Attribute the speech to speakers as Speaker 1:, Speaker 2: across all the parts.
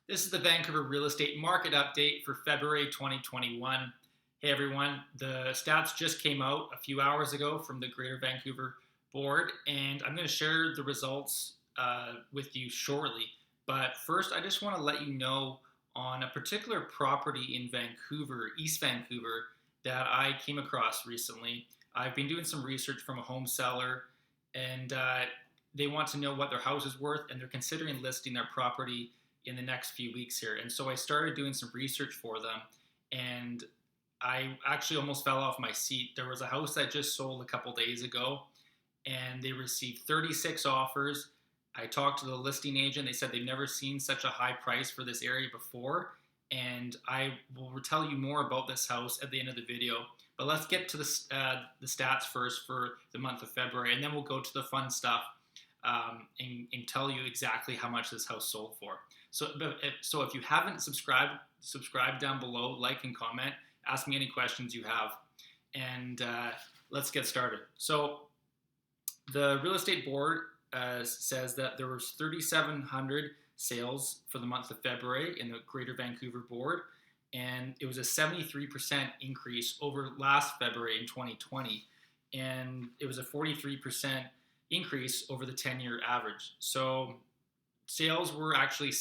Speaker 1: This is the Vancouver real estate market update for February 2021. Hey everyone, the stats just came out a few hours ago from the Greater Vancouver Board, and I'm going to share the results with you shortly. But first, I just want to let you know on a particular property in Vancouver, East Vancouver, that I came across recently. I've been doing some research from a home seller, and they want to know what their house is worth, and they're considering listing their property in the next few weeks here. And so I started doing some research for them, and I actually almost fell off my seat. There was a house that just sold a couple days ago, and they received 36 offers. I talked to the listing agent. They said they've never seen such a high price for this area before, and I will tell you more about this house at the end of the video. But let's get to the stats first for the month of February, and then we'll go to the fun stuff and tell you exactly how much this house sold for. So if you haven't subscribe down below, like and comment, ask me any questions you have, and let's get started. So the real estate board says that there was 3,700 sales for the month of February in the Greater Vancouver Board, and it was a 73% increase over last February in 2020, and it was a 43% increase over the 10-year average. So sales were actually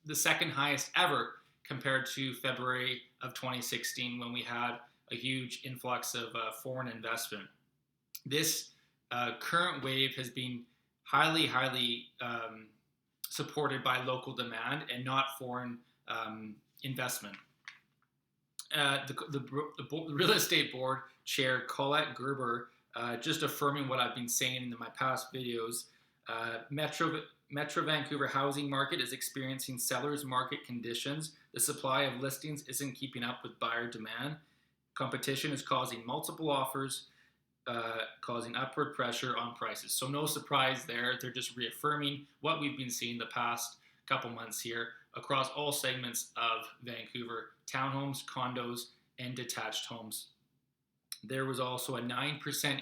Speaker 1: the second highest ever compared to February of 2016, when we had a huge influx of foreign investment. This current wave has been highly supported by local demand and not foreign investment. The real estate board chair, Colette Gerber, just affirming what I've been saying in my past videos, Metro Vancouver housing market is experiencing seller's market conditions. The supply of listings isn't keeping up with buyer demand. Competition is causing multiple offers, causing upward pressure on prices. So no surprise there. They're just reaffirming what we've been seeing the past couple months here across all segments of Vancouver: townhomes, condos, and detached homes. There was also a 9%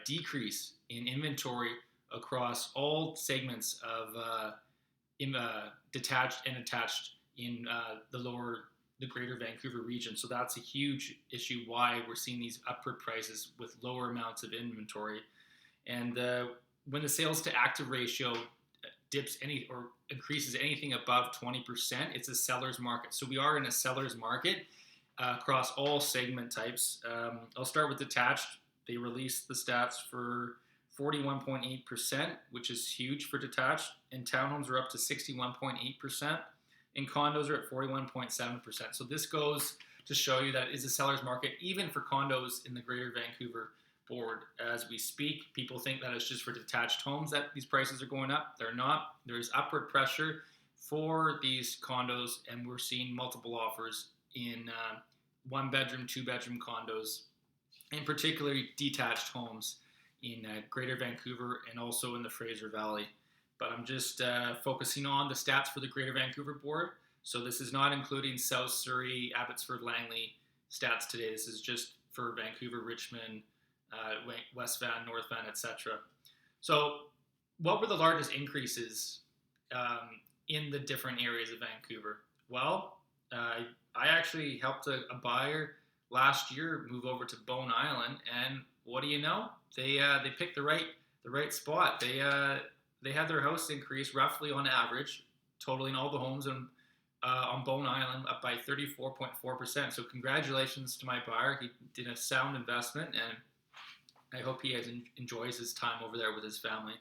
Speaker 1: decrease in inventory across all segments of detached and attached in the Greater Vancouver region. So that's a huge issue why we're seeing these upward prices with lower amounts of inventory. And when the sales to active ratio dips or increases anything above 20%, it's a seller's market. So we are in a seller's market across all segment types. I'll start with detached. They released the stats for 41.8%, which is huge for detached, and townhomes are up to 61.8%, and condos are at 41.7%. So this goes to show you that it is a seller's market, even for condos in the Greater Vancouver Board. As we speak, people think that it's just for detached homes that these prices are going up. They're not. There is upward pressure for these condos, and we're seeing multiple offers in one-bedroom, two-bedroom condos, and particularly detached homes in Greater Vancouver and also in the Fraser Valley. But I'm just focusing on the stats for the Greater Vancouver Board. So this is not including South Surrey, Abbotsford, Langley stats today. This is just for Vancouver, Richmond, West Van, North Van, etc. So what were the largest increases in the different areas of Vancouver? Well, I actually helped a buyer last year move over to Bowen Island, and what do you know? They picked the right spot. They had their house increase roughly on average, totaling all the homes on Bowen Island up by 34.4%. So congratulations to my buyer. He did a sound investment, and I hope he enjoys his time over there with his family.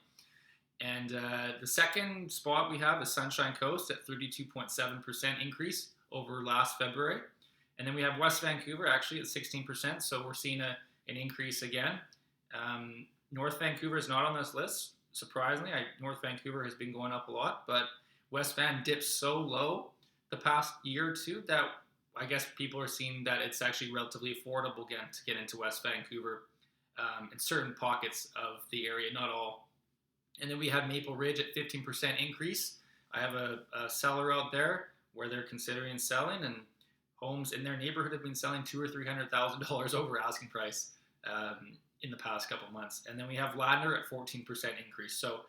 Speaker 1: And the second spot we have is Sunshine Coast at 32.7% increase over last February. And then we have West Vancouver actually at 16%. So we're seeing an increase again. North Vancouver is not on this list. Surprisingly, North Vancouver has been going up a lot, but West Van dipped so low the past year or two that I guess people are seeing that it's actually relatively affordable again to get into West Vancouver in certain pockets of the area, not all. And then we have Maple Ridge at 15% increase. I have a seller out there where they're considering selling, and homes in their neighborhood have been selling $200,000 or $300,000 over asking price in the past couple of months. And then we have Ladner at 14% increase. So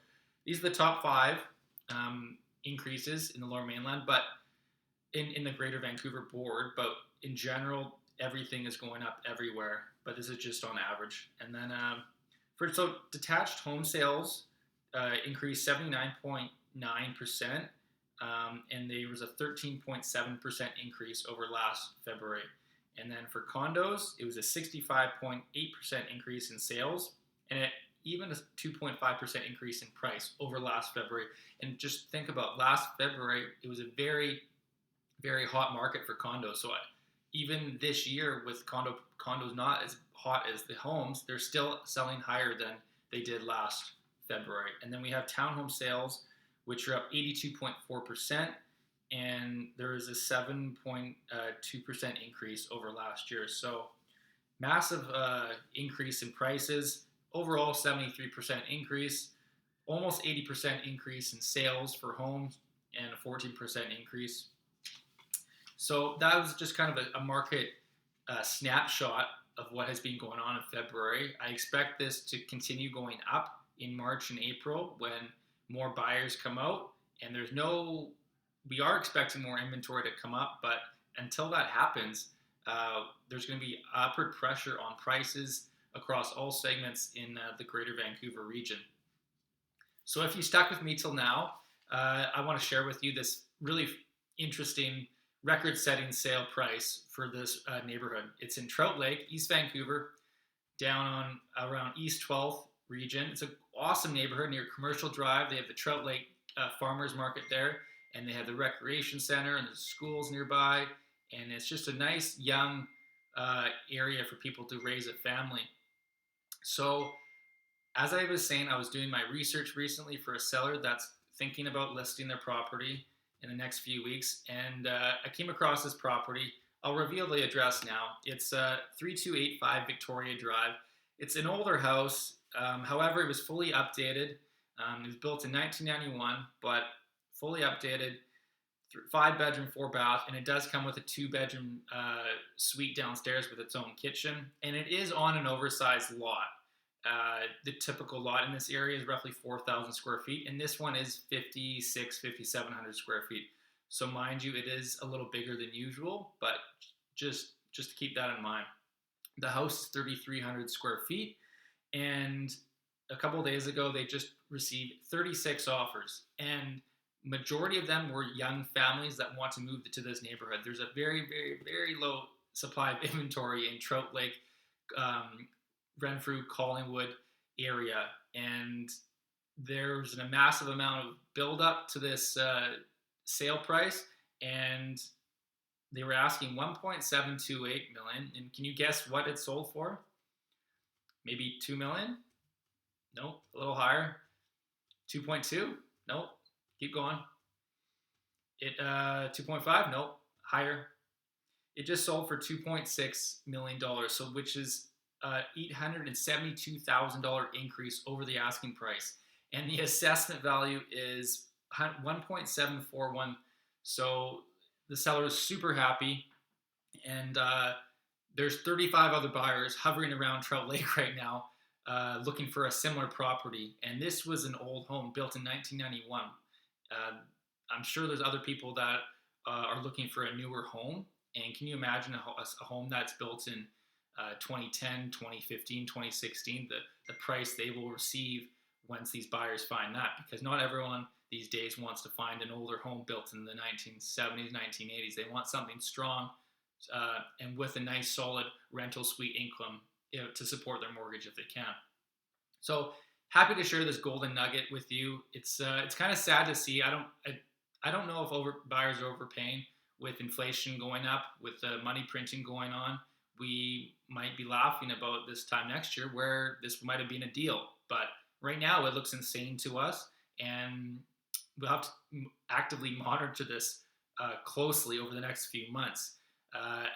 Speaker 1: these are the top five. increases in the Lower Mainland, but in the Greater Vancouver Board. But in general, everything is going up everywhere. But this is just on average. And then so detached home sales increased 79.9%, and there was a 13.7% increase over last February. And then for condos, it was a 65.8% increase in sales, and even a 2.5% increase in price over last February. And just think about last February, it was a very, very hot market for condos. So even this year, with condos not as hot as the homes, they're still selling higher than they did last February. And then we have townhome sales, which are up 82.4%, and there is a 7.2% increase over last year. So massive increase in prices. Overall, 73% increase, almost 80% increase in sales for homes, and a 14% increase. So that was just kind of a market snapshot of what has been going on in February. I expect this to continue going up in March and April when more buyers come out, and we are expecting more inventory to come up, but until that happens, there's going to be upward pressure on prices across all segments in the Greater Vancouver region. So if you stuck with me till now, I want to share with you this really interesting record-setting sale price for this neighborhood. It's in Trout Lake, East Vancouver, down on around East 12th region. It's an awesome neighborhood near Commercial Drive. They have the Trout Lake Farmers Market there, and they have the recreation center and the schools nearby, and it's just a nice young area for people to raise a family. So as I was saying, I was doing my research recently for a seller that's thinking about listing their property in the next few weeks, and I came across this property. I'll reveal the address now. It's 3285 Victoria Drive. It's an older house. However, it was fully updated. It was built in 1991, but fully updated. 5-bedroom, 4-bath, and it does come with a 2-bedroom suite downstairs with its own kitchen, and it is on an oversized lot. The typical lot in this area is roughly 4,000 square feet, and this one is 5,700 square feet. So mind you, it is a little bigger than usual, but just to keep that in mind. The house is 3,300 square feet, and a couple of days ago, they just received 36 offers, and majority of them were young families that want to move to this neighborhood. There's a very, very, very low supply of inventory in Trout Lake, Renfrew, Collingwood area, and there's a massive amount of build-up to this sale price, and they were asking $1.728 million, and can you guess what it sold for? Maybe $2 million? Nope, a little higher. 2.2? Nope. Keep going. 2.5? Nope. Higher. It just sold for $2.6 million, so which is $872,000 increase over the asking price. And the assessment value is $1.741. So the seller is super happy. And there's 35 other buyers hovering around Trout Lake right now looking for a similar property. And this was an old home built in 1991. I'm sure there's other people that are looking for a newer home. And can you imagine a home that's built in 2010, 2015, 2016, the price they will receive once these buyers find that? Because not everyone these days wants to find an older home built in the 1970s, 1980s. They want something strong and with a nice, solid rental suite income, to support their mortgage if they can. So happy to share this golden nugget with you. It's kind of sad to see. I don't know if buyers are overpaying with inflation going up, with the money printing going on. We might be laughing about this time next year where this might have been a deal. But right now it looks insane to us, and we'll have to actively monitor this closely over the next few months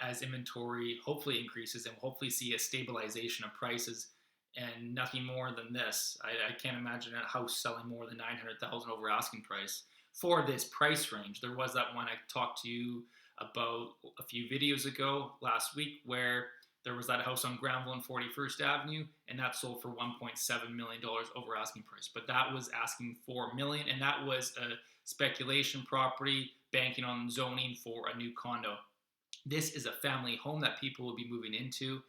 Speaker 1: as inventory hopefully increases, and hopefully see a stabilization of prices and nothing more than this. I can't imagine a house selling more than $900,000 over asking price for this price range. There was that one I talked to you about a few videos ago last week where there was that house on Granville and 41st Avenue, and that sold for $1.7 million over asking price. But that was asking for $1 million, and that was a speculation property, banking on zoning for a new condo. This is a family home that people will be moving into,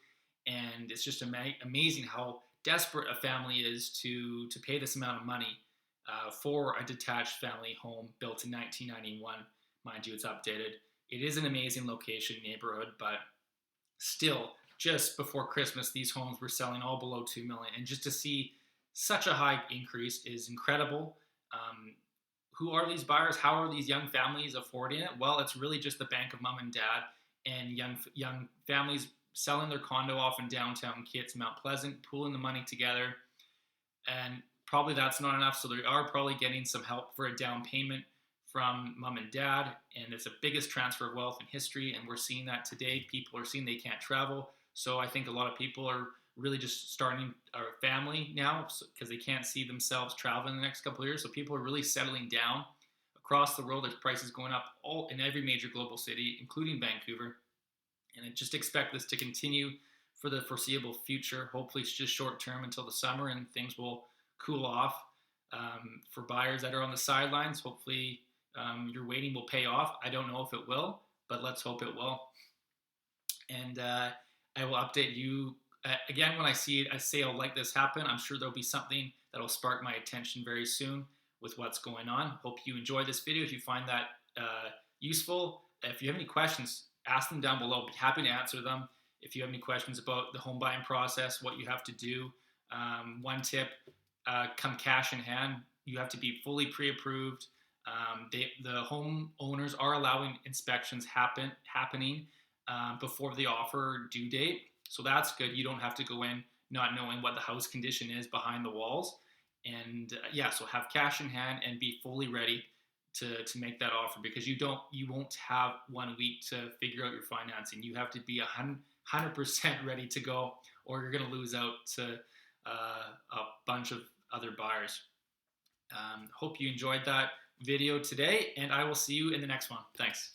Speaker 1: and it's just amazing how desperate a family is to pay this amount of money for a detached family home built in 1991. Mind you, it's updated. It is an amazing location neighborhood, but still, just before Christmas, these homes were selling all below 2 million, and just to see such a high increase is incredible. Um, who are these buyers? How are these young families affording it? Well, it's really just the bank of mom and dad and young families selling their condo off in downtown Kits, Mount Pleasant, pooling the money together, and probably that's not enough. So they are probably getting some help for a down payment from mom and dad, and it's the biggest transfer of wealth in history. And we're seeing that today. People are seeing they can't travel, so I think a lot of people are really just starting a family now because they can't see themselves traveling in the next couple of years. So people are really settling down across the world. There's prices going up all in every major global city, including Vancouver. And I just expect this to continue for the foreseeable future. Hopefully, it's just short term until the summer and things will cool off. For buyers that are on the sidelines, hopefully your waiting will pay off. I don't know if it will, but let's hope it will. And I will update you again when I see a sale like this happen. I'm sure there'll be something that'll spark my attention very soon with what's going on. Hope you enjoy this video. If you find that useful, if you have any questions, ask them down below. I'll be happy to answer them. If you have any questions about the home buying process, what you have to do, one tip, come cash in hand, you have to be fully pre-approved. The homeowners are allowing inspections happening before the offer due date. So that's good. You don't have to go in not knowing what the house condition is behind the walls. And yeah, so have cash in hand and be fully ready to make that offer, because you won't have 1 week to figure out your financing. You have to be 100% ready to go, or you're going to lose out to a bunch of other buyers. Hope you enjoyed that video today, and I will see you in the next one. Thanks.